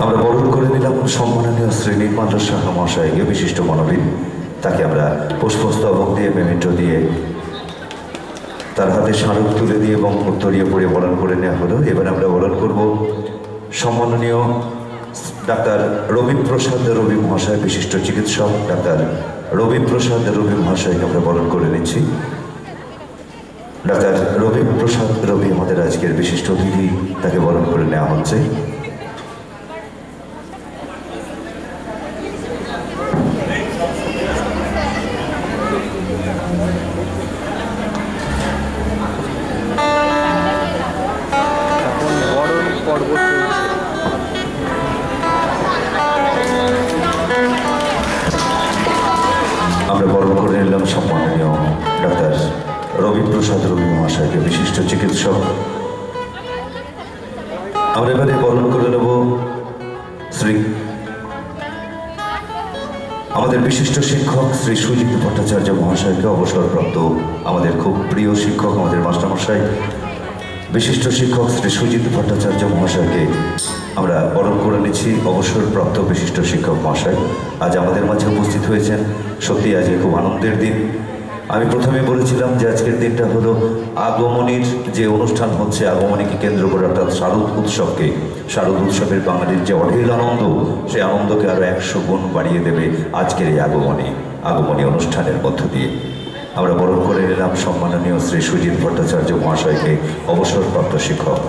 আমরা বরণ করে নিলাম সম্মাননীয় শ্রী নীলমাধব সাহা মহাশয়কে, বিশিষ্ট মনোবিদ। তাকে আমরা পুষ্পস্তবক দিয়ে, মেমেন্টো দিয়ে, তার হাতে স্মারক তুলে দিয়ে এবং উত্তরীয় পড়ে বরণ করে নেওয়া হলো। এবার আমরা বরণ করব সম্মাননীয় ডাক্তার রবি প্রসাদ রবি মহাশয়, বিশিষ্ট চিকিৎসক ডাক্তার রবি প্রসাদ রবি মহাশয়কে আমরা বরণ করে নিচ্ছি। ডাক্তার রবি প্রসাদ রবি আমাদের আজকের বিশিষ্ট অতিথি, তাকে বরণ করে নেওয়া হচ্ছে। আমরা বরণ করে নিলাম সম্মাননীয় ডাক্তার রবি প্রসাদ রবি মহাশয়কে, বিশিষ্ট চিকিৎসক। আমরা এবারে বরণ করে নেব আমাদের বিশিষ্ট শিক্ষক শ্রী সুজিত ভট্টাচার্য মহাশয়কে, অবসরপ্রাপ্ত আমাদের খুব প্রিয় শিক্ষক, আমাদের মাস্টারমশাই বিশিষ্ট শিক্ষক শ্রী সুজিত ভট্টাচার্য মহাশয়কে আমরা বরণ করে নিচ্ছি। অবসরপ্রাপ্ত বিশিষ্ট শিক্ষক মহাশয় আজ আমাদের মাঝে উপস্থিত হয়েছেন। সত্যি আজকে খুব আনন্দের দিন। আমি প্রথমে বলেছিলাম যে আজকের দিনটা হলো আগমনীর যে অনুষ্ঠান হচ্ছে, আগমনীকে কেন্দ্র করে, অর্থাৎ শারদ উৎসবকে, শারদ উৎসবের বাঙালির যে অঢেল আনন্দ, সেই আনন্দকে আরও 100 গুণ বাড়িয়ে দেবে আজকের এই আগমনী অনুষ্ঠানের মধ্য দিয়ে। আমরা বরণ করে নিলাম সম্মাননীয় শ্রী সুজিত ভট্টাচার্য মহাশয়কে, অবসরপ্রাপ্ত শিক্ষক।